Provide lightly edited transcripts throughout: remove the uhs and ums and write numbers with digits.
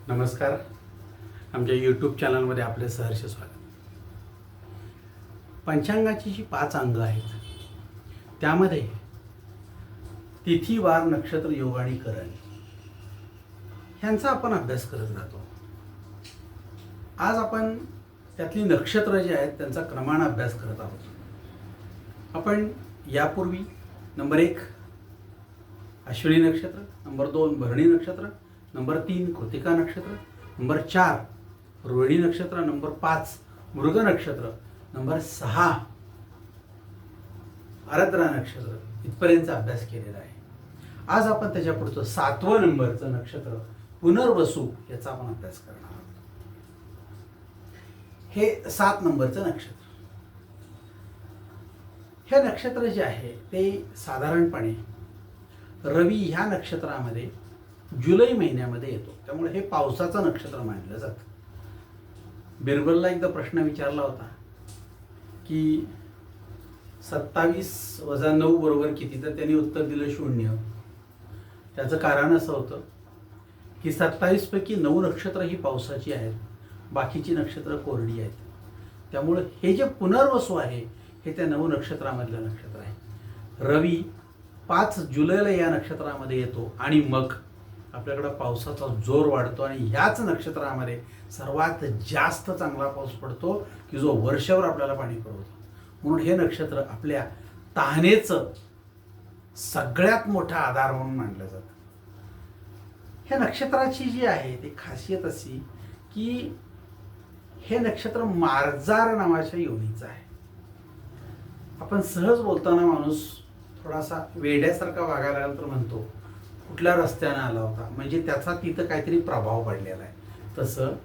नमस्कार. आमच्या यूट्यूब चॅनलमध्ये आपले सहर्ष स्वागत. पंचांगाची जी 5 अंग आहेत त्यामध्ये तिथी, वार, नक्षत्र, योग आणि करण ह्यांचा आपण अभ्यास करत राहतो. आज आपण त्यातली नक्षत्र जे आहेत त्यांचा क्रमाने अभ्यास करत आहोत. आपण यापूर्वी नंबर 1 अश्विनी नक्षत्र, नंबर 2 भरणी नक्षत्र, नंबर 3 कृतिका नक्षत्र, नंबर 4 रोहिणी नक्षत्र, नंबर 5 मृग नक्षत्र, नंबर 6 आर्द्रा नक्षत्र इथपर्यंतचा अभ्यास केलेला आहे. आज आपण त्याच्या पुढचं 7वं नंबरचं नक्षत्र पुनर्वसू याचा आपण अभ्यास करणार आहोत. हे 7 नंबरचं नक्षत्र. हे नक्षत्र जे आहे ते साधारणपणे रवी ह्या नक्षत्रामध्ये जुलै महिन्यामध्ये येतो, त्यामुळे हे पावसाचं नक्षत्र मानलं जातं. बिरबलला एकदा प्रश्न विचारला होता की 27 - 9 बरोबर किती, तर त्यांनी उत्तर दिलं 0. त्याचं कारण असं होतं की 27 पैकी 9 नक्षत्र ही पावसाची आहेत, बाकीची नक्षत्र कोरडी आहेत. त्यामुळे हे जे पुनर्वसू आहे हे त्या 9 नक्षत्रामधलं नक्षत्र आहे. रवी 5 जुलैला या नक्षत्रामध्ये येतो आणि मग आपल्याकडं पावसाचा जोर वाढतो आणि ह्याच नक्षत्रामध्ये सर्वात जास्त चांगला पाऊस पडतो की जो वर्षभर आपल्याला पाणी पुरवतो. म्हणून हे नक्षत्र आपल्या तहानेचं सगळ्यात मोठा आधार म्हणून मानलं जातं. ह्या नक्षत्राची जी आहे ती खासियत अशी की हे नक्षत्र मार्जार नावाच्या योनीचं आहे. आपण सहज बोलताना माणूस थोडासा वेड्यासारखा वागायला लागला तर म्हणतो कुठल्या रस्त्याने आला होता, म्हणजे त्याचा तिथं काहीतरी प्रभाव पडलेला आहे. तसं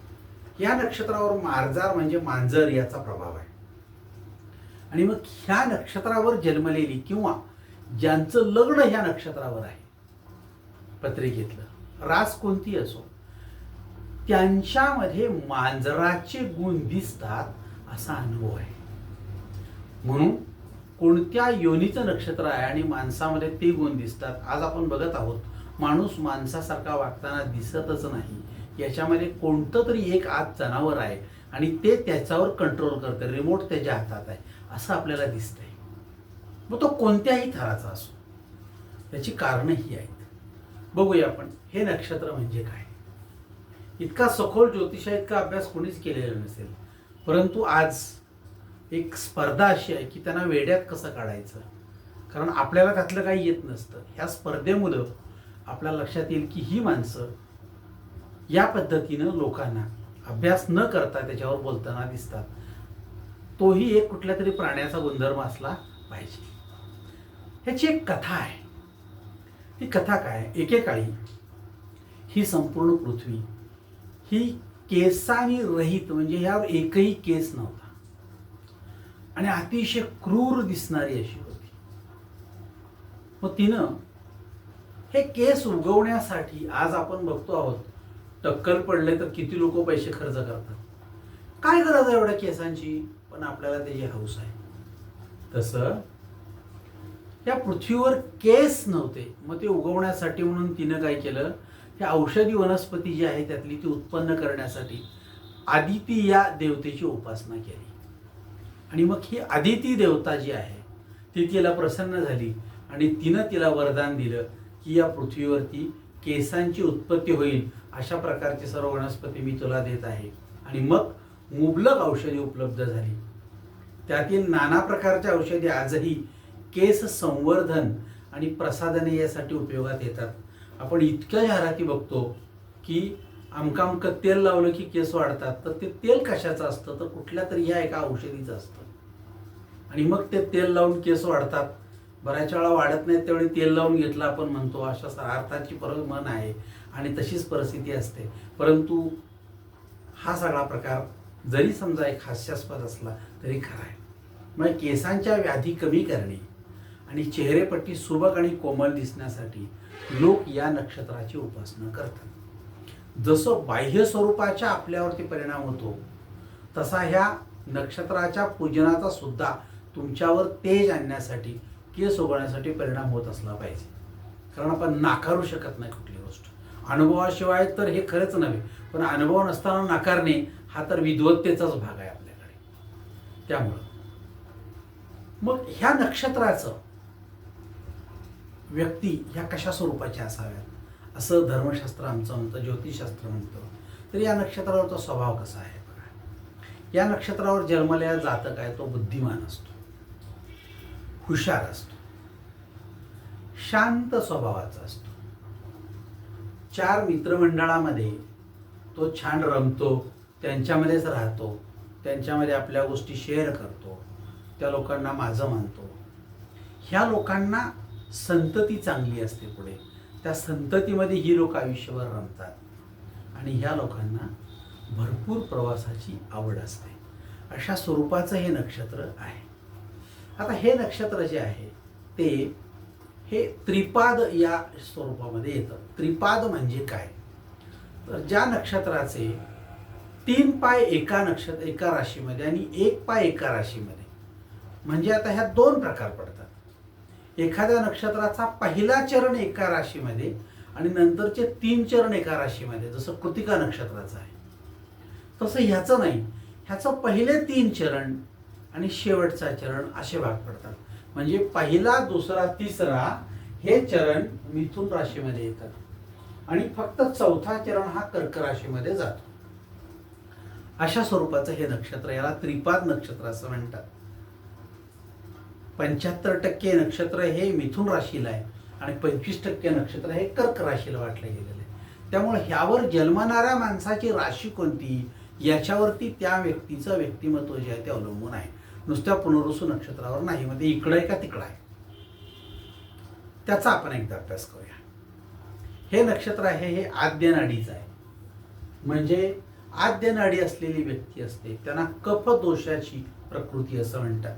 या नक्षत्रावर मार्जार म्हणजे मांजर याचा प्रभाव आहे. आणि मग ह्या नक्षत्रावर जन्मलेली किंवा ज्यांचं लग्न ह्या नक्षत्रावर आहे पत्रिकेतलं, रास कोणती असो, त्यांच्यामध्ये मांजराचे गुण दिसतात असा अनुभव आहे. म्हणून कोणत्या योनीचं नक्षत्र आहे आणि माणसामध्ये ते गुण दिसतात. आज आपण बघत आहोत माणूस माणसासारखा वागताना दिसतच नाही. याच्यामध्ये कोणतं तरी एक आत जनावर आहे आणि ते त्याच्यावर कंट्रोल करते, रिमोट त्याच्या हातात आहे असं आपल्याला दिसतंय. मग तो कोणत्याही थराचा असो, त्याची कारणं ही आहेत. बघूया आपण हे नक्षत्र म्हणजे काय. इतका सखोल ज्योतिषा इतका अभ्यास कोणीच केलेला नसेल, परंतु आज एक स्पर्धा अशी आहे की त्यांना वेड्यात कसं काढायचं, कारण आपल्याला त्यातलं काही येत नसतं. ह्या स्पर्धेमुळं आपल्या लक्षात येईल की ही माणसं या पद्धतीनं लोकांना अभ्यास न करता त्याच्यावर बोलताना दिसतात. तोही एक कुठल्या तरी प्राण्याचा गुणधर्म असला पाहिजे. ह्याची एक कथा आहे. ही कथा काय, एकेकाळी ही संपूर्ण पृथ्वी ही केसांनी रहित, म्हणजे ह्यावर एकही केस नव्हता आणि अतिशय क्रूर दिसणारी अशी होती. मग तिनं हे केस उगवण्यासाठी, आज आपण बघतो आहोत टक्कल पडले तर किती लोक पैसे खर्च करतात, काय गरज आहे एवढ्या केसांची, पण आपल्याला त्याची हौस आहे. तसं या पृथ्वीवर केस नव्हते, मग ते उगवण्यासाठी म्हणून तिनं काय केलं, या औषधी वनस्पती जी आहे त्यातली ती उत्पन्न करण्यासाठी आदिती या देवतेची उपासना केली. आणि मग ही आदिती देवता जी आहे ती तिला प्रसन्न झाली आणि तिनं तिला वरदान दिलं की या पृथ्वीवरती केसांची उत्पत्ती होईल अशा प्रकारची सर्व वनस्पती मी तुला देत आहे. आणि मग मुबलक औषधी उपलब्ध झाली. त्यातील नाना प्रकारच्या औषधी आजही केस संवर्धन आणि प्रसाधने यासाठी उपयोगात येतात. आपण इतक्या जाहिराती बघतो की अमकं तेल लावलं की केस वाढतात, तर ते तेल कशाचं असतं, तर कुठल्या तरी ह्या एका औषधीचं असतं. आणि मग ते तेल लावून केस वाढतात. बऱ्याच वेळा वाढत नाहीत त्यावेळी तेल लावून घेतलं आपण म्हणतो, अशा अर्थाची मन आहे आणि तशीच परिस्थिती असते. परंतु हा सगळा प्रकार जरी समजा एक हास्यास्पद असला तरी खरा आहे. मग केसांच्या व्याधी कमी करणे आणि चेहरेपट्टी सुबक आणि कोमल दिसण्यासाठी लोक या नक्षत्राची उपासना करतात. जसं बाह्य स्वरूपाच्या आपल्यावरती परिणाम होतो तसा ह्या नक्षत्राच्या पूजनाचा सुद्धा तुमच्यावर तेज आणण्यासाठी, केस उगवण्यासाठी परिणाम होत असला पाहिजे. कारण आपण नाकारू शकत नाही कुठली गोष्ट. अनुभवाशिवाय तर हे खरंच नव्हे, पण अनुभव नसताना नाकारणे हा तर विद्वत्तेचाच भाग आहे आपल्याकडे. त्यामुळं मग ह्या नक्षत्राचं व्यक्ती ह्या कशा स्वरूपाच्या असाव्यात असं धर्मशास्त्र आमचं म्हणतं, ज्योतिषशास्त्र म्हणतं. तर या नक्षत्रावरचा स्वभाव कसा आहे बघा. या नक्षत्रावर जन्मलेला जातक आहे तो बुद्धिमान असतो, हुशार असतो, शांत स्वभावाचा असतो. 4 मित्रमंडळामध्ये तो छान रमतो, त्यांच्यामध्येच राहतो, त्यांच्यामध्ये आपल्या गोष्टी शेअर करतो, त्या लोकांना माझं मानतो. ह्या लोकांना संतती चांगली असते, पुढे त्या संततीमध्ये ही लोक आयुष्यभर रमतात आणि ह्या लोकांना भरपूर प्रवासाची आवड असते. अशा स्वरूपाचं हे नक्षत्र आहे. आता हे नक्षत्र जे आहे ते हे त्रिपाद या स्वरूपामध्ये येतं. त्रिपाद म्हणजे काय, तर ज्या नक्षत्राचे 3 पाय एका राशीमध्ये आणि 1 पाय एका राशीमध्ये, म्हणजे आता ह्या 2 प्रकार पडतात. एखाद्या नक्षत्राचा पहिला चरण एका राशीमध्ये आणि नंतरचे 3 चरण एका राशीमध्ये, जसं कृतिका नक्षत्राचं आहे तसं ह्याचं नाही. ह्याचं पहिले 3 चरण आणि शेवटचा चरण असे भाग पडतात. म्हणजे पहिला, दुसरा, तिसरा हे चरण मिथुन राशीमध्ये येतात आणि फक्त चौथा चरण हा कर्क राशीमध्ये जातो. अशा स्वरूपाचं हे नक्षत्र, याला त्रिपाद नक्षत्र असं म्हणतात. 75% नक्षत्र हे मिथुन राशीला आहे आणि 25% नक्षत्र हे कर्क राशीला वाटलं गेलेलं आहे. त्यामुळे ह्यावर जन्मणाऱ्या माणसाची राशी कोणती याच्यावरती त्या व्यक्तीचं व्यक्तिमत्व जे आहे ते अवलंबून आहे, नुसत्या पुनर्वसू नक्षत्रावर नाही. मध्ये इकडं आहे का तिकडं आहे त्याचा आपण एकदा अभ्यास करूया. हे नक्षत्र आहे हे आद्य नाडीचं आहे. म्हणजे आद्य नाडी असलेली व्यक्ती असते त्यांना कफ दोषाची प्रकृती असं म्हणतात.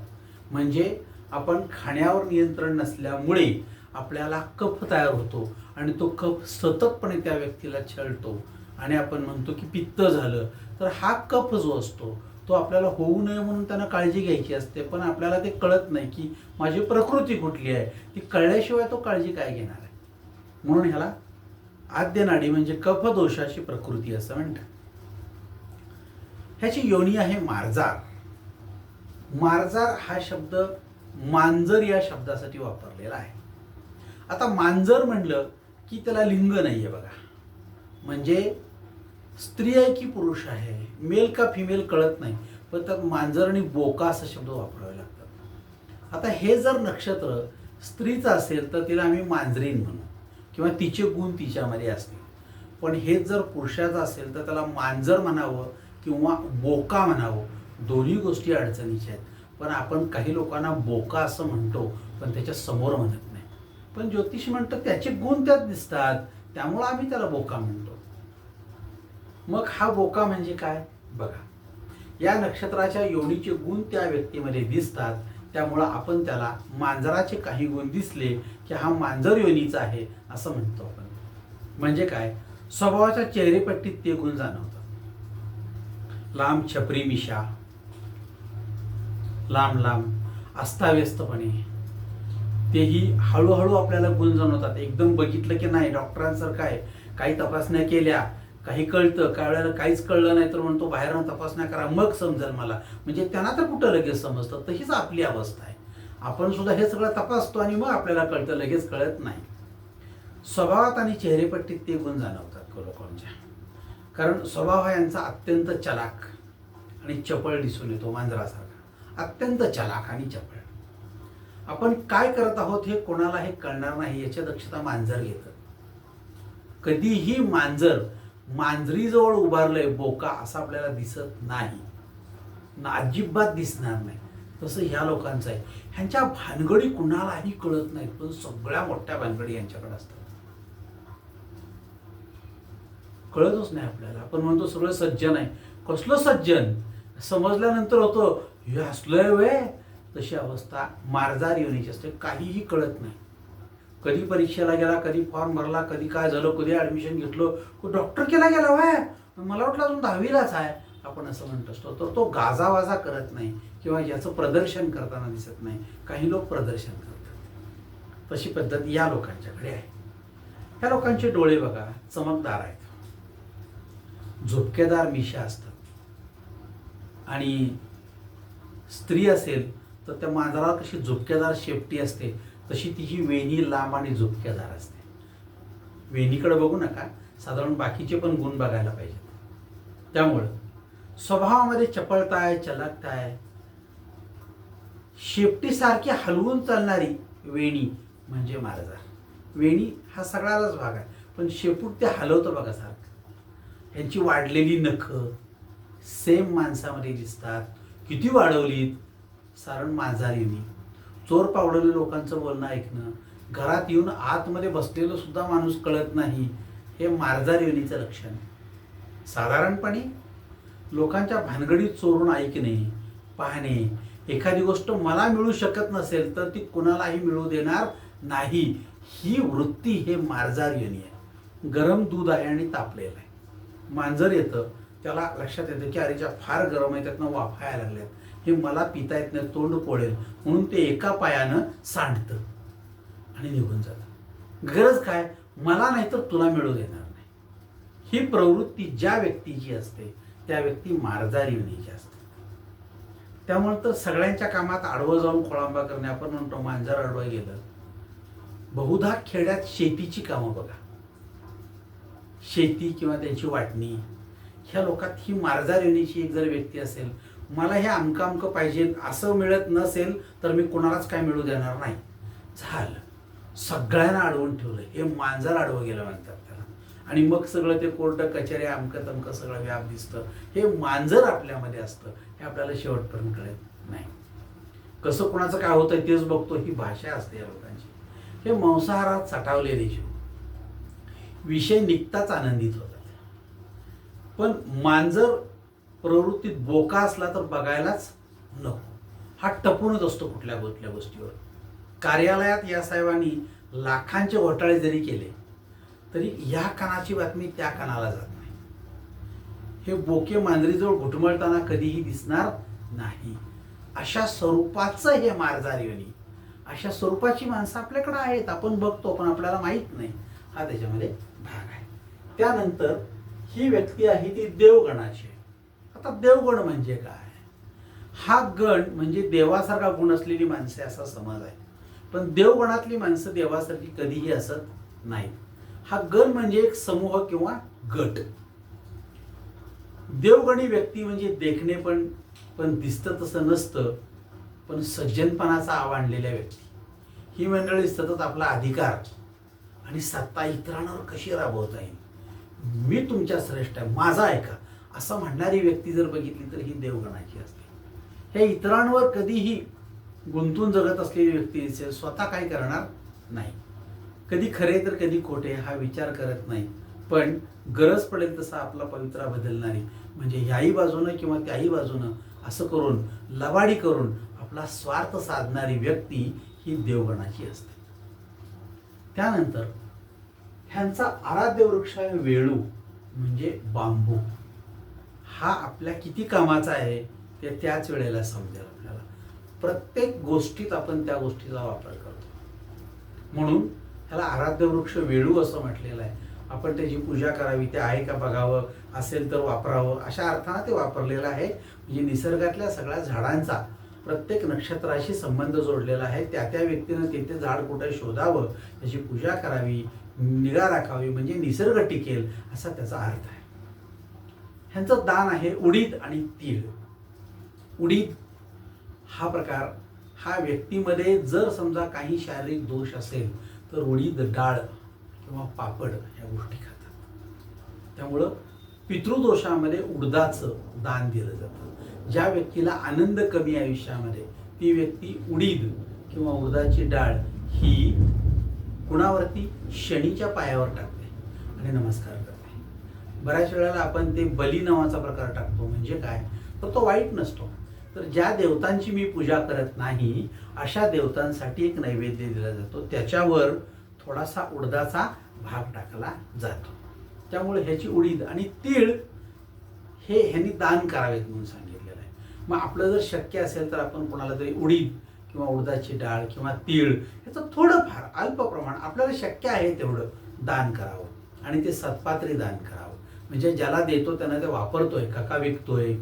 म्हणजे आपण खाण्यावर नियंत्रण नसल्यामुळे आपल्याला कफ तयार होतो आणि तो कफ सततपणे त्या व्यक्तीला छळतो आणि आपण म्हणतो की पित्त झालं. तर हा कफ जो असतो तो आपल्याला होऊ नये म्हणून त्यांना काळजी घ्यायची असते, पण आपल्याला ते कळत नाही की माझी प्रकृती कुठली आहे. ती कळल्याशिवाय तो काळजी काय घेणार आहे. म्हणून ह्याला आद्य नाडी म्हणजे कफ दोषाची प्रकृती असं म्हणतात. ह्याची योनी आहे मार्जार. मार्जार हा शब्द मांजर या शब्दासाठी वापरलेला आहे. आता मांजर म्हणलं की त्याला लिंग नाहीये बघा, म्हणजे स्त्री आहे की पुरुष आहे, मेल का फिमेल कळत नाही, पण त्यात मांजर आणि बोका असा शब्द वापरावे लागतात. आता हे जर नक्षत्र स्त्रीचं असेल तर तिला आम्ही मांजरीन म्हणू किंवा तिचे गुण तिच्यामध्ये असतील. पण हे जर पुरुषाचं असेल तर त्याला मांजर म्हणावं किंवा बोका म्हणावं. दोन्ही गोष्टी अडचणीच्या आहेत. पण आपण काही लोकांना बोका असं म्हणतो पण त्याच्या समोर म्हणत नाही. पण ज्योतिष म्हणतं त्याचे गुण त्यात दिसतात त्यामुळं आम्ही त्याला बोका म्हणतो. मग हा बोका म्हणजे काय बघा, या नक्षत्राच्या योनीचे गुण त्या व्यक्तीमध्ये दिसतात त्यामुळं आपण त्याला मांजराचे काही गुण दिसले की हा मांजर योनीचा आहे असं म्हणतो आपण. म्हणजे काय, स्वभावाच्या चेहरेपट्टीत ते गुण जाणवतात. लांब छपरी मिशा, लांब लांब अस्ताव्यस्तपणे, तेही हळूहळू आपल्याला गुण जाणवतात. एकदम बघितलं की नाही डॉक्टरांसारखं आहे, काही तपासण्या केल्या काही कळतं, काही वेळेला काहीच कळलं नाही तर म्हणतो बाहेरनं तपासण्या करा मग समजेल मला. म्हणजे त्यांना तर कुठं लगेच समजतं. तशीच आपली अवस्था आहे. आपण सुद्धा हे सगळं तपासतो आणि मग आपल्याला कळतं, लगेच कळत नाही. स्वभावात आणि चेहरेपट्टीत ते गुण जाणवतात लोकांच्या. कारण स्वभाव हा यांचा अत्यंत चलाक आणि चपळ दिसून येतो. मांजरासारखा अत्यंत चलाक आणि चपळ. आपण काय करत आहोत हे कोणाला हे कळणार नाही याची दक्षता मांजर घेतं. कधीही मांजर मांजरीजवळ उभारलंय बोका असं आपल्याला दिसत नाही, अजिबात दिसणार नाही. तसं ह्या लोकांचं आहे. ह्यांच्या भानगडी कुणालाही कळत नाहीत, पण सगळ्या मोठ्या भानगडी यांच्याकडे असतात. कळतच नाही आपल्याला. आपण म्हणतो सगळं सज्जन आहे. कसलं सज्जन समजल्यानंतर होतं हे असलंय वे. तशी अवस्था मार्जार योनीची असते. काहीही कळत नाही. कधी परीक्षेला गेला, कधी फॉर्म भरला, कधी काय झालं, कधी ऍडमिशन घेतलं, डॉक्टर केला गेला वय, मला वाटलं अजून 10वीलाच आहे आपण असं म्हणत असतो. तर तो गाजावाजा करत नाही किंवा याचं प्रदर्शन करताना दिसत नाही. काही लोक प्रदर्शन करतात. तशी पद्धत या लोकांच्याकडे आहे. ह्या लोकांचे डोळे बघा चमकदार आहेत, झुपकेदार मिशा असतात, आणि स्त्री असेल तर त्या मांजरावर कशी झुपकेदार शेपटी असते तशी तिची वेणी लांब आणि झुपकेदार असते. वेणीकडे बघू नका, साधारण बाकीचे पण गुण बघायला पाहिजेत. त्यामुळं स्वभावामध्ये चपळता आहे, चलाकता आहे, शेपटीसारखी हलवून चालणारी वेणी म्हणजे मांजर. वेणी हा सगळ्यालाच भाग आहे, पण शेपूट ते हलवतं बघा सारखं. यांची वाढलेली नखं सेम माणसामध्ये दिसतात. किती वाढवलीत, सारण मांजरीनी. चोर पावडलेल्या लोकांचं बोलणं ऐकणं, घरात येऊन आतमध्ये बसलेलं सुद्धा माणूस कळत नाही, हे मांजर योनीचं लक्षण. साधारणपणे लोकांच्या भानगडीत चोरून ऐकणे, पाहणे, एखादी गोष्ट मला मिळू शकत नसेल तर ती कुणालाही मिळू देणार नाही, ही वृत्ती हे मांजर योनी आहे. गरम दूध आहे आणि तापलेलं आहे, मांजर येतं, त्याला लक्षात येतं की अरेच्या फार गरम आहे, त्यातनं वाफायला लागल्यात, हे मला पिता येत नाही, तोंड पोळेल, म्हणून ते एका पायानं सांडतं आणि निघून जातं. गरज काय, मला नाही तर तुला मिळू देणार नाही. ही प्रवृत्ती ज्या व्यक्तीची असते त्या व्यक्ती मांजर योनीची असते. त्यामुळे तर सगळ्यांच्या कामात आडवं जाऊन खोळंबा करणे, आपण म्हणतो मांजर आडवं गेलं. बहुधा खेड्यात शेतीची कामं बघा, शेती किंवा त्यांची वाटणी, ह्या लोकात ही मांजर योनीची एक जर व्यक्ती असेल, मला हे अमकं अमकं पाहिजे असं मिळत नसेल तर मी कोणालाच काय मिळू देणार नाही, झालं. सगळ्यांना अडवून ठेवलं, हे मांजर आडवं गेलं म्हणतात त्याला. आणि मग सगळं ते कोर्ट कचेरी अमकं तमकं सगळं व्याप दिसतं. हे मांजर आपल्यामध्ये असतं, हे आपल्याला शेवटपर्यंत कळत नाही. कसं कोणाचं काय होतं तेच बघतो, ही भाषा असते या लोकांची. हे मांसाहारात साठावलेले जीव विषय निघताच आनंदित होतात. पण मांजर प्रवृत्तीत बोका असला तर बघायलाच नको, हा टपूनच असतो कुठल्या गोष्टीवर. कार्यालयात या साहेबांनी लाखांचे घोटाळे जरी केले तरी या कानाची बातमी त्या कानाला जात नाही. हे बोके मांजरीजवळ घुटमळताना कधीही दिसणार नाही. अशा स्वरूपाचं हे मांजर योनी, अशा स्वरूपाची माणसं आपल्याकडे आहेत, आपण बघतो पण आपल्याला माहीत नाही, हा त्याच्यामध्ये भाग आहे. त्यानंतर ही व्यक्ती आहे ती देवगणाची. आता देवगण म्हणजे काय, हा गण म्हणजे देवासारखा गुण असलेली माणसे असा समज आहे. पण देवगणातली माणसं देवासारखी कधीही असत नाहीत. हा गण म्हणजे एक समूह किंवा गट. देवगणी व्यक्ती म्हणजे देखणे पण दिसतं तसं नसतं, पण सज्जनपणाचा आवडलेल्या व्यक्ती. ही मंडळी सतत आपला अधिकार आणि सत्ता इतरांवर कशी राबवता येईल, मी तुमच्या श्रेष्ठ आहे, माझा ऐका, असं म्हणणारी व्यक्ती जर बघितली तर ही देवगणाची असते. हे इतरांवर कधीही गुंतून जगत असलेली व्यक्ती असेल, स्वतः काय करणार नाही, कधी खरे तर कधी खोटे हा विचार करत नाही, पण गरज पडेल तसा आपला पवित्रा बदलणारी, म्हणजे ह्याही बाजूनं किंवा त्याही बाजूनं असं करून लबाडी करून आपला स्वार्थ साधणारी व्यक्ती ही देवगणाची असते. त्यानंतर ह्यांचा आराध्य वृक्ष आहे वेळू म्हणजे बांबू. हा आपल्या किती कामाचा आहे ते त्याच वेळेला समजेल आपल्याला. प्रत्येक गोष्टीत आपण त्या गोष्टीचा वापर करतो, म्हणून ह्याला आराध्य वृक्ष वेळू असं म्हटलेलं आहे. आपण त्याची पूजा करावी, ते आहे का बघावं, असेल तर वापरावं, अशा अर्थानं ते वापरलेलं आहे. म्हणजे निसर्गातल्या सगळ्या झाडांचा प्रत्येक नक्षत्राशी संबंध जोडलेला आहे. त्या त्या व्यक्तीनं ते झाड कुठे शोधावं, त्याची पूजा करावी, निगा राखावी, म्हणजे निसर्ग टिकेल असा त्याचा अर्थ आहे. ह्यांचं दान आहे उडीद आणि तीळ. उडीद हा प्रकार, हा व्यक्तीमध्ये जर समजा काही शारीरिक दोष असेल तर उडीद डाळ किंवा पापड ह्या गोष्टी खातात. त्यामुळं पितृदोषामध्ये उडदाचं दान दिलं जातं. ज्या व्यक्तीला आनंद कमी आयुष्यामध्ये ती व्यक्ती उडीद किंवा उडदाची डाळ ही कुणावरती, शनीच्या पायावर टाकते आणि नमस्कार करते. बऱ्याच वेळेला आपण ते बली नावाचा प्रकार टाकतो. म्हणजे काय, तर तो वाईट नसतो, तर ज्या देवतांची मी पूजा करत नाही अशा देवतांसाठी एक नैवेद्य दिला जातो, त्याच्यावर थोडासा उडदाचा भाग टाकला जातो. त्यामुळे ह्याची उडीद आणि तीळ हे ह्यांनी दान करावेत म्हणून सांगितलेलं आहे. मग आपलं जर शक्य असेल तर आपण कोणाला तरी उडीद किंवा उडदाची डाळ किंवा तीळ ह्याचं थोडंफार अल्प प्रमाण आपल्याला शक्य आहे तेवढं दान करावं आणि ते सत्पात्री दान करावं. म्हणजे ज्याला देतो त्यानं ते वापरतोय का विकतोय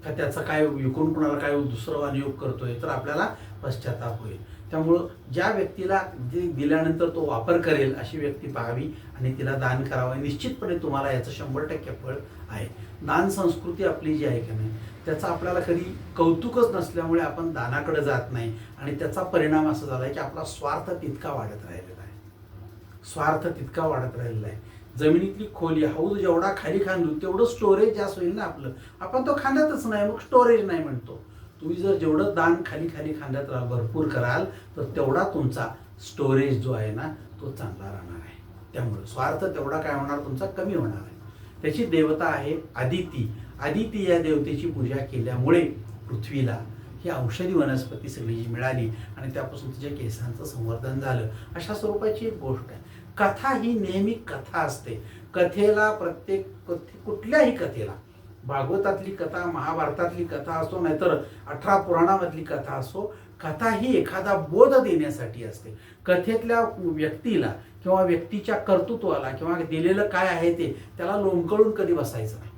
का त्याचा काय विकून कोणाला काय दुसरं अनियोग करतोय, तर आपल्याला पश्चाताप होईल. त्यामुळं ज्या व्यक्तीला जे दिल्यानंतर तो वापर करेल अशी व्यक्ती पाहावी आणि तिला दान करावं. निश्चितपणे तुम्हाला याचं 100% फळ आहे. दान संस्कृती आपली जी आहे की नाही, त्याचं आपल्याला कधी कौतुकच नसल्यामुळे आपण दानाकडे जात नाही आणि त्याचा परिणाम असा झाला आहे की आपला स्वार्थ तितका वाढत राहिलेला आहे. जमिनीतली खोली हौद जेवढा खाली खांदू तेवढं स्टोरेज जास्त होईल ना आपलं. आपण तो खांदतच नाही, मग स्टोरेज नाही म्हणतो. तुम्ही जर जेवढं दान खाली खांदत राहा, भरपूर कराल, तर तेवढा तुमचा स्टोरेज जो आहे ना तो चांगला राहणार आहे. त्यामुळे स्वार्थ तेवढा काय होणार तुमचा कमी होणार आहे. त्याची देवता आहे आदिती या देवतेची पूजा केल्यामुळे पृथ्वीला ही औषधी वनस्पती सगळी जी मिळाली आणि त्यापासून तिच्या केसांचं संवर्धन झालं, अशा स्वरूपाची एक गोष्ट आहे. कथा ही नेहमी कथा असते. कथेला कुठल्याही कथेला, भागवतातली कथा, महाभारतातली कथा असो, नाहीतर 18 पुराणामधली कथा असो, कथा ही एखादा बोध देण्यासाठी असते. कथेतल्या व्यक्तीला किंवा व्यक्तीच्या कर्तृत्वाला किंवा दिलेलं काय आहे ते त्याला लोंबकळून कधी बसायचं नाही.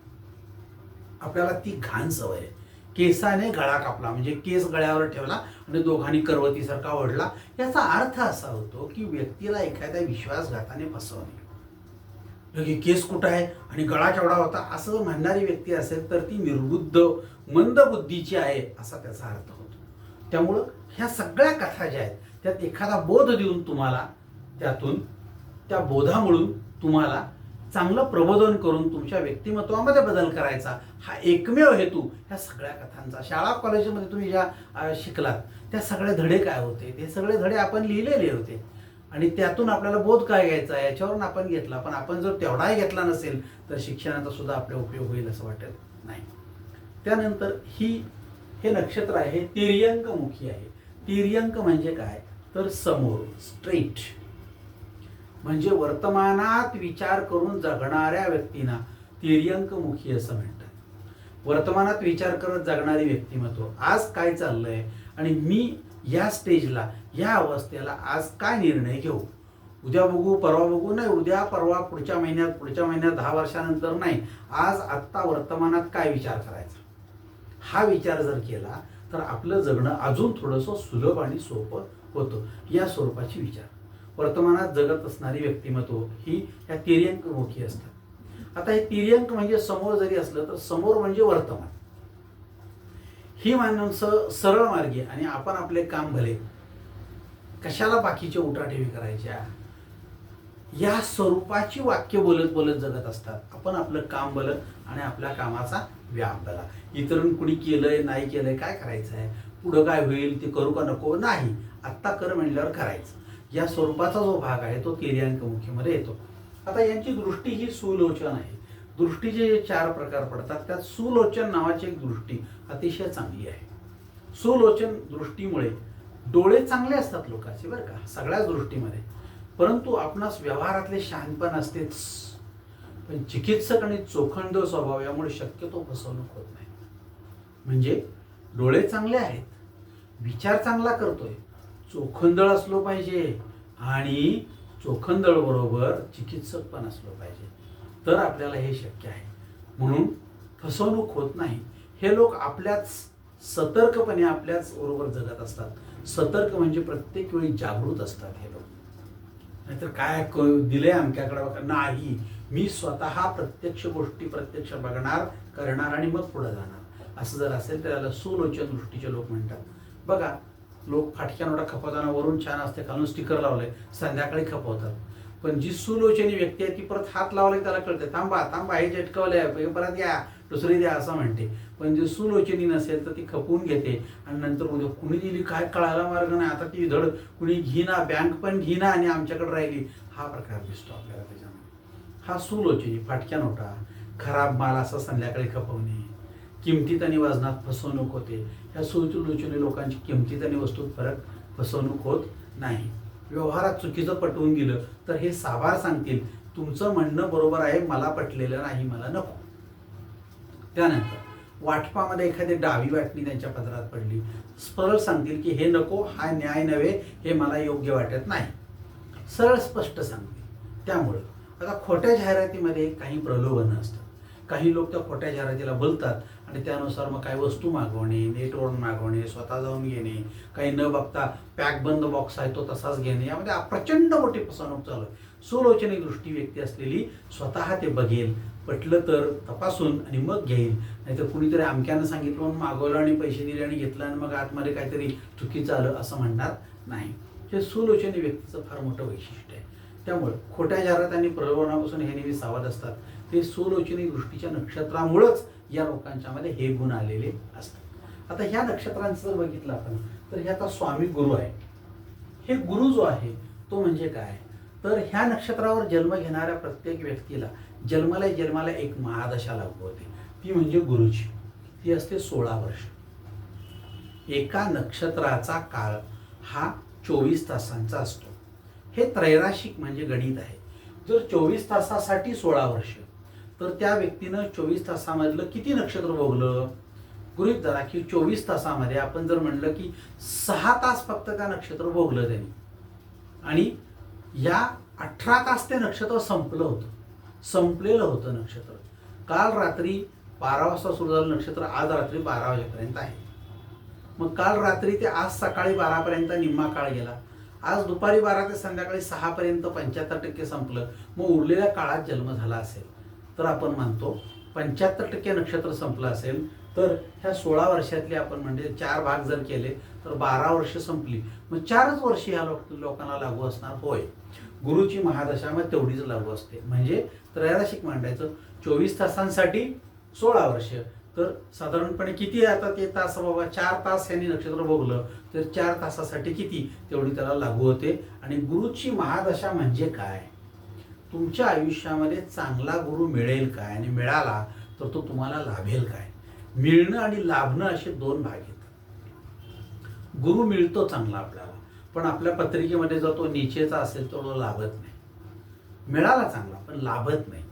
आपल्याला ती घाण सवय आहे. केसाने गळा कापला म्हणजे केस गळ्यावर ठेवला आणि दोघांनी करवतीसारखा ओढला, याचा अर्थ असा होतो की व्यक्तीला एखाद्या विश्वासघाताने फसवणे. की केस कुठं आहे आणि गळा केवढा होता असं म्हणणारी व्यक्ती असेल तर ती निर्बुद्ध मंद बुद्धीची आहे असा त्याचा अर्थ होतो. त्यामुळं ह्या सगळ्या कथा ज्या आहेत त्यात एखादा बोध देऊन तुम्हाला त्या बोधामुळून तुम्हाला चांगलं प्रबोधन करून तुमच्या व्यक्तिमत्वामध्ये बदल करायचा हा एकमेव हेतू ह्या सगळ्या कथांचा. शाळा कॉलेजमध्ये तुम्ही ज्या शिकलात त्या सगळे धडे काय होते, ते सगळे धडे आपण लिहिलेले होते आणि त्यातून आपल्याला बोध काय घ्यायचा याच्यावरून आपण घेतला. पण आपण जर तेवढाही घेतला नसेल तर शिक्षणाचा सुद्धा आपला उपयोग होईल असं वाटत नाही. त्यानंतर हे नक्षत्र आहे, हे तिर्यंकमुखी आहे. तिर्यंक म्हणजे काय तर समोर, स्ट्रेट, म्हणजे वर्तमानात विचार करून जगणाऱ्या व्यक्तींना तिर्यंकमुखी असं म्हणतात. वर्तमानात विचार करत जगणारी व्यक्तिमत्व, आज काय चाललंय आणि मी या स्टेजला, या अवस्थेला आज काय निर्णय घेऊ, उद्या बघू परवा बघू नाही, उद्या परवा पुढच्या महिन्यात 10 वर्षानंतर नाही, आज आत्ता वर्तमानात काय विचार करायचा, हा विचार जर केला तर आपलं जगणं अजून थोडंसं सुलभ आणि सोपं होतं. या स्वरूपाची विचार वर्तमानात जगत असणारी व्यक्तिमत्व ही या तिर्यंकमुखी असतात. आता हे तिर्यंक म्हणजे समोर जरी असलं तर समोर म्हणजे वर्तमान. ही माणसं सरळ मार्गी आणि आपण आपले काम भले, कशाला बाकीचे उठाठेवी करायच्या, या स्वरूपाची वाक्य बोलत जगत असतात. आपण आपलं काम भलं आणि आपल्या कामाचा व्याप भला. इतरून कुणी केलंय नाही केलंय काय करायचं आहे, पुढं काय होईल ते करू का नको, नाही, आत्ता कर म्हणल्यावर करायचं, या स्वरूपाचा जो भाग आहे तो तिर्यंकमुखीमध्ये येतो. आता यांची दृष्टी ही सुलोचन आहे. दृष्टीचे 4 प्रकार पडतात, त्यात सुलोचन नावाची एक दृष्टी अतिशय चांगली आहे. सुलोचन दृष्टीमुळे डोळे चांगले असतात लोकांचे बरं का, सगळ्याच दृष्टीमध्ये, परंतु आपणास व्यवहारातले शहाणपण असतेच. पण चिकित्सक आणि चोखंड स्वभाव यामुळे शक्यतो फसवणूक होत नाही. म्हणजे डोळे चांगले आहेत, विचार चांगला करतोय, चोखंदळ असलो पाहिजे आणि चोखंदळ बरोबर चिकित्सक पण असलो पाहिजे, तर आपल्याला हे शक्य आहे. म्हणून फसवणूक होत नाही. हे लोक आपल्याच सतर्कपणे आपल्याच बरोबर जगत असतात. सतर्क म्हणजे प्रत्येक वेळी जागृत असतात हे लोक. नाहीतर काय दिलंय अमक्याकडे नाही, मी स्वतः प्रत्यक्ष गोष्टी प्रत्यक्ष बघणार, करणार आणि मग पुढे जाणार, असं जर असेल तर त्याला सुलोचन दृष्टीचे लोक म्हणतात. बघा, लोक फाटक्या नोटा खपवताना वरून छान असते, खालून स्टिकर लावलंय, संध्याकाळी खपवतात. पण जी सुलोचनी व्यक्ती आहे ती परत हात लावले त्याला कळते, थांबा हे चिटकवलंय, परत या, दुसरी द्या असं म्हणते. पण जी सुलोचनी नसेल तर ती खपवून घेते आणि नंतर उद्या कुणी दिली काय कळायला मार्ग नाही, आता ती धड कुणी घेईना, बँक पण घेईना आणि आमच्याकडे राहिली, हा प्रकार दिसतो आपल्याला त्याच्यामध्ये. हा सुलोचनी, फाटक्या नोटा, खराब माल असा संध्याकाळी खपवणे, किमतीत आणि वजनात फसवणूक होते. ह्या सुलोचनी लोकांची किमतीत आणि वस्तूत फरक, फसवणूक होत नाही. व्यवहारात चुकीचं पटवून गेलं तर हे साभार सांगतील तुमचं म्हणणं बरोबर आहे, मला पटलेलं नाही, मला नको. त्यानंतर वाटपामध्ये एखादी डावी वाटणी त्यांच्या पदरात पडली, सरळ सांगतील की हे नको, हा न्याय नव्हे, हे मला योग्य वाटत नाही, सरळ स्पष्ट सांगतील. त्यामुळं आता खोट्या जाहिरातीमध्ये काही प्रलोभनं असतात. काही लोक त्या खोट्या जाहिरातीला बोलतात आणि त्यानुसार मग काही वस्तू मागवणे, नेटवरून मागवणे, स्वतः जाऊन घेणे, काही न बघता पॅकबंद बॉक्स आहे तो तसाच घेणे, यामध्ये प्रचंड मोठी फसवणूक चालू आहे. सुलोचनी दृष्टी व्यक्ती असलेली स्वतः ते बघेल, पटलं तर तपासून आणि मग घेईल. नाहीतर कुणीतरी अमक्यानं सांगितलं म्हणून मागवलं आणि पैसे दिले आणि घेतलं आणि मग आतमध्ये काहीतरी चुकीचं आलं असं म्हणणार नाही. हे सुलोचनी व्यक्तीचं फार मोठं वैशिष्ट्य आहे. त्यामुळे खोट्या जाहिरात आणि प्रलोभनापासून हे नेहमी सावध असतात. ते सुलोचनी दृष्टीच्या नक्षत्रामुळंच या लोकांच्यामध्ये हे गुण आलेले असतात. आता ह्या नक्षत्रांचं जर बघितलं आपण तर हे आता स्वामी गुरु आहे. हे गुरु जो आहे तो म्हणजे काय, तर ह्या नक्षत्रावर जन्म घेणाऱ्या प्रत्येक व्यक्तीला जन्माला एक महादशा लागू होते. ती म्हणजे गुरुची. ती असते 16 वर्ष. एका नक्षत्राचा काळ हा 24 तासांचा असतो. हे त्रैराशिक म्हणजे गणित आहे. जर 24 तासासाठी 16 वर्ष, तर त्या व्यक्तीनं 24 तासामधलं किती नक्षत्र भोगलं. गृहीत धरा की 24 तासामध्ये आपण जर म्हणलं की 6 तास फक्त त्या नक्षत्र भोगलं त्यांनी, आणि या 18 तास ते नक्षत्र संपलेलं होतं नक्षत्र. काल रात्री 12 वाजता सुरू झालं नक्षत्र, आज रात्री 12 वाजेपर्यंत आहे. मग काल रात्री ते आज सकाळी 12 पर्यंत निम्मा काळ गेला. आज दुपारी 12 ते संध्याकाळी 6 पर्यंत 75% संपलं. मग उरलेल्या काळात जन्म झाला असेल तर आपण मानतो 75% नक्षत्र संपलं असेल तर ह्या 16 वर्षातले आपण म्हणजे 4 भाग जर केले तर 12 वर्ष संपली. मग 4च वर्ष ह्या लोकांना लागू असणार. होय, गुरुची महादशा मग तेवढीच लागू असते. म्हणजे त्रैराशिक मांडायचं 24 तासांसाठी 16 वर्ष, तर साधारणपणे किती आता ते तास बाबा 4 तास यांनी नक्षत्र भोगलं तर 4 तासासाठी किती तेवढी त्याला लागू होते. आणि गुरुची महादशा म्हणजे काय, तुमच्या आयुष्यामध्ये चांगला गुरु मिळेल काय आणि मिळाला तर तो तुम्हाला लाभेल काय. मिळणं आणि लाभणं असे 2 भाग आहेत. गुरु मिळतो चांगला आपल्याला, पण आपल्या पत्रिकेमध्ये जर तो नीचेचा असेल तर तो लाभत नाही. मिळाला चांगला पण लाभत नाही.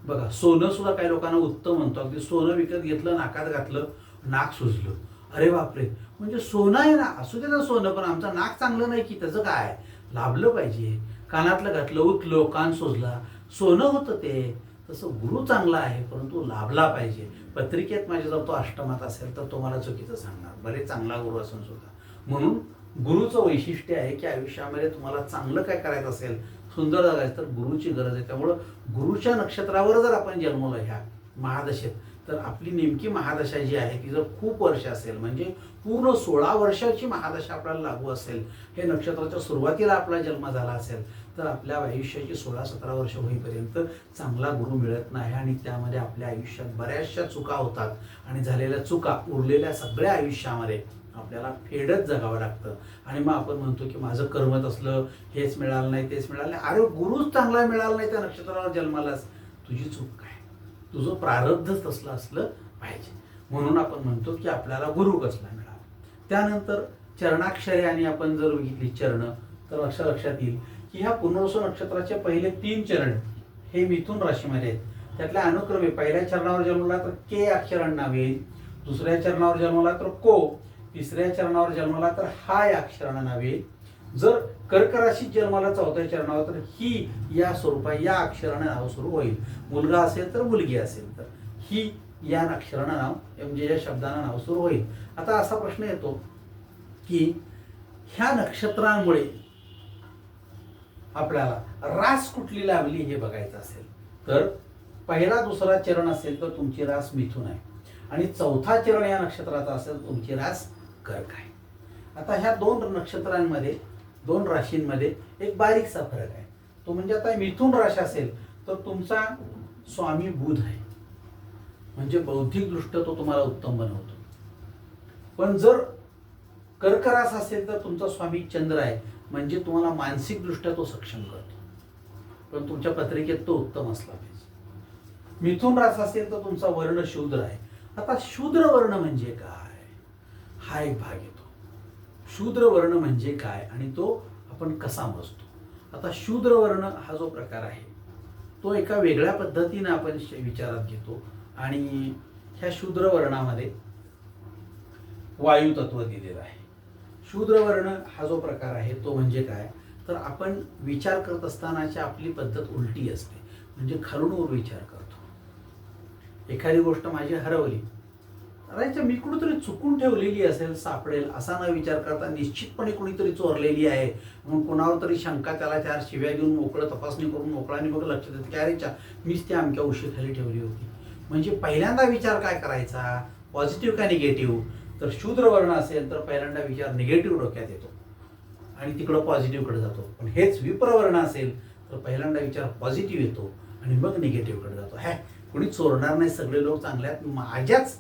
बघा, सोनं सुद्धा काही लोकांना उत्तम म्हणतो. अगदी सोनं विकत घेतलं, नाकात घातलं, नाक सुजलं, अरे बापरे, म्हणजे सोनं आहे ना, असू दे ना सोनं, पण आमचं नाक चांगलं नाही की, त्याचं काय, लाभलं पाहिजे. कानातलं घातलं, उठलं, कान सुजला, सोनं होतं ते. तसं गुरु चांगला आहे परंतु लाभला पाहिजे. पत्रिकेत माझे जर तो अष्टमात असेल तर तो मला चुकीचं सांगणार, बरे चांगला गुरु असून सुद्धा. म्हणून गुरुचं वैशिष्ट्य आहे की आयुष्यामध्ये तुम्हाला चांगलं काय करायचं असेल, सुंदर जगायचं तर गुरुची गरज आहे. त्यामुळं गुरुच्या नक्षत्रावर जर आपण जन्मलो ह्या महादशेत, तर आपली नेमकी महादशा जी आहे ती जर खूप वर्ष असेल, म्हणजे पूर्ण 16 वर्षाची महादशा आपल्याला लागू असेल, हे नक्षत्राच्या सुरुवातीला आपला जन्म झाला असेल, तर आपल्या आयुष्याची 16-17 वर्ष होईपर्यंत चांगला गुरु मिळत नाही. आणि त्यामध्ये आपल्या आयुष्यात बऱ्याचशा चुका होतात आणि झालेल्या चुका उरलेल्या सगळ्या आयुष्यामध्ये आपल्याला फेडत जगावं लागतं. आणि मग आपण म्हणतो की माझं कर्मच असलं, हेच मिळालं नाही, तेच मिळालं नाही. अरे गुरुच चांगला मिळाला नाही, त्या नक्षत्रावर जन्मालाच, तुझी चूक काय, तुझं प्रारब्धच तसलं असलं पाहिजे. म्हणून आपण म्हणतो की आपल्याला गुरु कसला मिळाला. त्यानंतर चरणाक्षरे आणि आपण जर बघितली चरण, तर लक्षात येईल की ह्या पुनर्वसू नक्षत्राचे पहिले 3 चरण हे मिथुन राशीमध्ये आहेत. त्यातल्या अनुक्रमे पहिल्या चरणावर जन्मला तर के अक्षरानं नाव येईल, दुसऱ्या चरणावर जन्मला तर को, तिसऱ्या चरणावर जन्मला तर हा या अक्षरानं नाव येईल. जर कर्क राशीत जन्माला 4थ्या चरणावर तर ही या स्वरूपा या अक्षरानं नाव सुरू होईल. मुलगा असेल तर मुलगी असेल तर ही या अक्षरानं नाव म्हणजे या शब्दानं नाव सुरू होईल. आता असा प्रश्न येतो की ह्या नक्षत्रांमुळे आपल्याला रास कुठली लाभली हे बघायचं असेल तर पहिला दुसरा चरण असेल तर तुमची रास मिथुन आहे, आणि 4था चरण या नक्षत्राचा असेल तर तुमची रास कर्क आहे. आता ह्या 2 नक्षत्रांमध्ये 2 राशींमध्ये एक बारीकसा फरक आहे. तो म्हणजे आता मिथुन राशी असेल तर तुमचा स्वामी बुध आहे, म्हणजे बौद्धिक दृष्ट्या तो तुम्हाला उत्तम बनवतो. पण जर कर्क रास असेल तर तुमचा स्वामी चंद्र आहे, म्हणजे तुम्हाला मानसिक दृष्ट्या तो सक्षम करतो. पण तुमच्या पत्रिकेत तो उत्तम असला पाहिजे. मिथुन रास असेल तर तुमचा वर्ण शूद्र आहे. आता शूद्र वर्ण म्हणजे काय, हा एक भाग येतो. शूद्र वर्ण म्हणजे काय आणि तो आपण कसा मोजतो. आता शूद्र वर्ण हा जो प्रकार आहे तो एका वेगळ्या पद्धतीने आपण विचारात घेतो. आणि ह्या शूद्र वर्णामध्ये वायू तत्व दिलेलं आहे. शूद्र वर्ण हा जो प्रकार आहे तो म्हणजे काय, तर आपण विचार करत असतानाची आपली पद्धत उलटी असते, म्हणजे खालून वर विचार करतो. एखादी गोष्ट माझी हरवली, अरे मी कुठेतरी चुकून ठेवलेली असेल, सापडेल असा न विचार करता निश्चितपणे कुणीतरी चोरलेली आहे म्हणून कोणावर तरी शंका, त्याला 4 शिव्या देऊन मोकळं तपासणी करून मोकळा आणि मग लक्षात येतं की अरे मीच त्या अमक्या उशीखाली ठेवली होती. म्हणजे पहिल्यांदा विचार काय करायचा, पॉझिटिव्ह का निगेटिव्ह? तर शूद्र वर्ण असेल तर पहिल्यांदा विचार निगेटिव्ह डोक्यात येतो आणि तिकडं पॉझिटिव्हकडे जातो. पण हेच विप्रवर्ण असेल तर पहिल्यांदा विचार पॉझिटिव्ह येतो आणि मग निगेटिव्हकडे जातो. कोणी चोरणार नाही, सगळे लोक चांगले आहेत, माझ्याच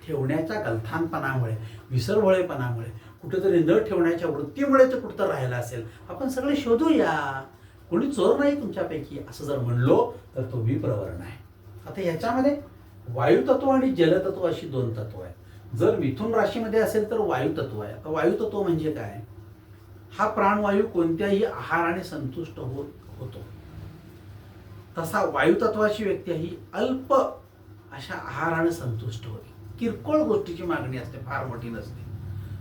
ठेवण्याच्या गलथानपणामुळे, विसरभोळेपणामुळे, कुठेतरी न ठेवण्याच्या वृत्तीमुळे ते कुठं राहिला असेल, आपण सगळे शोधूया, कोणी चोर नाही तुमच्यापैकी, असं जर म्हणलो तर तो विप्रवर्ण आहे. आता ह्याच्यामध्ये वायुतत्व आणि जलतत्व अशी 2 तत्व आहेत. जर मिथुन राशीमध्ये असेल तर वायुतत्व आहे. आता वायुतत्व म्हणजे काय? हा प्राणवायू कोणत्याही आहाराने संतुष्ट होतो. तसा वायुतत्वाची व्यक्ती ही अल्प अशा आहाराने संतुष्ट होते. किरकोळ गोष्टीची मागणी असते, फार मोठी नसते.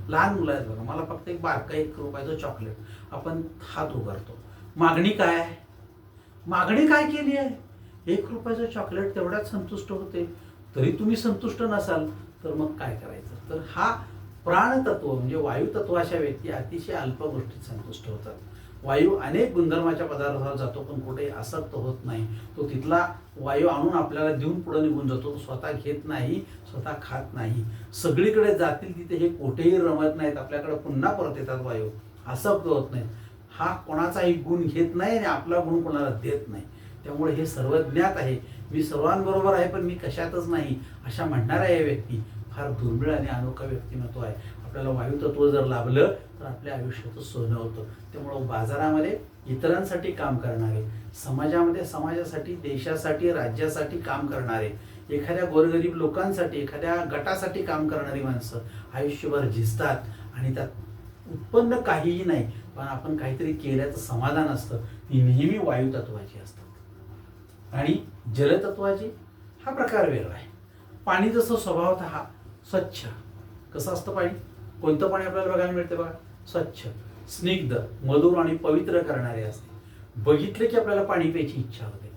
लहान मुलं आहेत बघा, मला फक्त एक बारका 1 रुपयाचं चॉकलेट, आपण हात उगारतो. मागणी काय? मागणी काय केली आहे? 1 रुपयाचं चॉकलेट तेवढ्यात संतुष्ट होते. तरी तुम्ही संतुष्ट नसाल तर मग काय करायचं? तर हा प्राणतत्व म्हणजे वायुतत्वाच्या व्यक्ती अतिशय अल्प गोष्टीत संतुष्ट होतात. वायू अनेक गुणधर्माच्या पदार्थावर जातो पण कुठेही आसक्त होत नाही. तो तिथला वायू आणून आपल्याला देऊन पुढे निघून जातो. तो स्वतः घेत नाही, स्वतः खात नाही. सगळीकडे जातील तिथे हे कुठेही रमत नाहीत, आपल्याकडे पुन्हा परत येतात वायू, आसक्त होत नाहीत. हा कोणाचाही गुण घेत नाही आणि आपला गुण कोणाला देत नाही. त्यामुळे हे सर्वज्ञात आहे. मी सर्वांबरोबर आहे पण मी कशातच नाही अशा म्हणणाऱ्या या व्यक्ती फार दुर्मिळ आणि अनोखा व्यक्तिमत्व आहे. आपल्याला वायुतत्व जर लाभलं तर आपल्या आयुष्याचं सोनं होतं. त्यामुळं बाजारामध्ये इतरांसाठी काम करणारे, समाजामध्ये समाजासाठी, देशासाठी, राज्यासाठी काम करणारे, एखाद्या गोरगरीब लोकांसाठी, एखाद्या गटासाठी काम करणारी माणसं आयुष्यभर झिजतात आणि त्यात उत्पन्न काहीही नाही पण आपण काहीतरी केल्याचं समाधान असतं. ती नेहमी वायुतत्वाची असतात. आणि जलतत्वाची हा प्रकार वेगळा आहे. पाणी जसं स्वभावतः स्वच्छ, कसं असतं पाणी? कोणतं पाणी आपल्याला बघायला मिळते बघा? स्वच्छ, स्निग्ध, मधुर आणि पवित्र करणारे असते. बघितले की आपल्याला पाणी प्यायची इच्छा होते.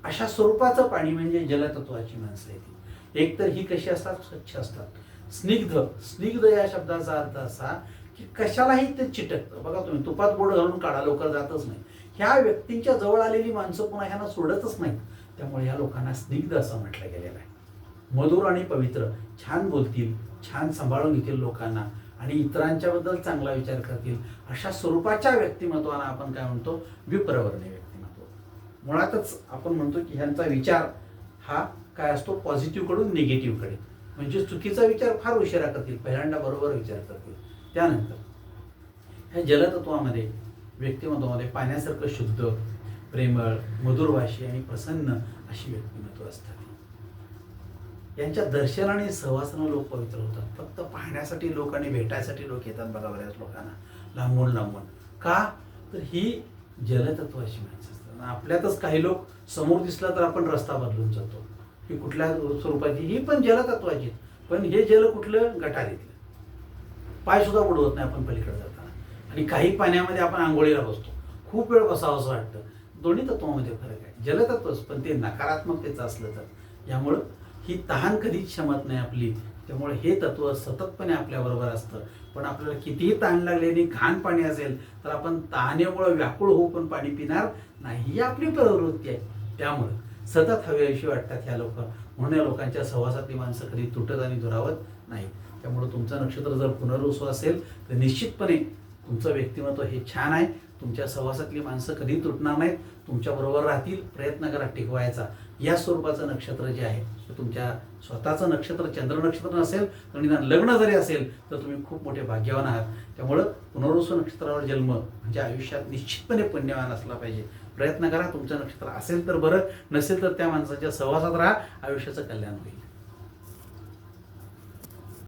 अशा स्वरूपाचं पाणी म्हणजे जलतत्वाची माणसं आहेत. एक तर ही कशी असतात? स्वच्छ असतात. स्निग्ध, स्निग्ध या शब्दाचा अर्थ असा की कशालाही ते चिटकतं. बघा तुम्ही तुपात बोट घालून काढा, लवकर जातच नाही. ह्या व्यक्तींच्या जवळ आलेली माणसं पुन्हा ह्यांना सोडतच नाहीत. त्यामुळे ह्या लोकांना स्निग्ध असं म्हटलं गेलेलं आहे. मधुर आणि पवित्र, छान बोलतील, छान सांभाळून घेतील लोकांना आणि इतरांच्याबद्दल चांगला विचार करतील, अशा स्वरूपाच्या व्यक्तिमत्वाला आपण काय म्हणतो? विप्रवर्णी व्यक्तिमत्व. मुळातच आपण म्हणतो की ह्यांचा विचार हा काय असतो? पॉझिटिव्ह कडून निगेटिव्ह कडे. म्हणजे चुकीचा विचार फार उशिरा करतील, पहिल्यांदा बरोबर विचार करतील. त्यानंतर ह्या जलतत्वामध्ये, व्यक्तिमत्वामध्ये पाण्यासारखं शुद्ध, प्रेमळ, मधुरभाषी आणि प्रसन्न अशी व्यक्तिमत्व असतात. यांच्या दर्शन आणि सहवासानं लोक पवित्र होतात. फक्त पाहण्यासाठी लोक आणि भेटायसाठी लोक येतात बघा, बऱ्याच लोकांना लांबून लांबून. का? तर ही जलतत्वाची माणसं असतात. आपल्यातच काही लोक समोर दिसला तर आपण रस्ता बदलून जातो. ही कुठल्या स्वरूपाची? ही पण जलतत्वाची. पण हे जल कुठलं? गटारीतलं. पाय सुद्धा बुडवत नाही आपण पलीकडे जाताना. आणि काही पाण्यामध्ये आपण आंघोळीला बसतो, खूप वेळ बसावं असं वाटतं. दोन्ही तत्वामध्ये फरक आहे. जलतत्वच, पण ते नकारात्मकतेचं असलं तर. यामुळं ही तहान कधीच क्षमत नाही आपली. त्यामुळे हे तत्व सततपणे आपल्याबरोबर असतं. पण आपल्याला कितीही तहान लागलेली घाण पाणी असेल तर आपण तहानेमुळे व्याकुळ होऊ पण पाणी पिणार नाही, ही आपली प्रवृत्ती आहे. त्यामुळं सतत हवीशी वाटतात ह्या लोक. म्हणून या लोकांच्या सहवासातली माणसं कधी तुटत आणि दुरावत नाही. त्यामुळे तुमचं नक्षत्र जर पुनर्वसू असेल तर निश्चितपणे तुमचं व्यक्तिमत्व हे छान आहे. तुमच्या सहवासातली माणसं कधी तुटणार नाहीत, तुमच्याबरोबर राहतील. प्रयत्न करा टिकवायचा. या स्वरूपाचं नक्षत्र जे आहे ते तुमच्या स्वतःचं नक्षत्र, चंद्र नक्षत्र नसेल तर निदान लग्न जरी असेल तर तुम्ही खूप मोठे भाग्यवान आहात. त्यामुळं पुनर्वसू नक्षत्रावर जन्म म्हणजे आयुष्यात निश्चितपणे पुण्यवान असला पाहिजे. प्रयत्न करा. तुमचं नक्षत्र असेल तर बरं, नसेल तर त्या माणसाच्या सहवासात राहा, आयुष्याचं कल्याण होईल.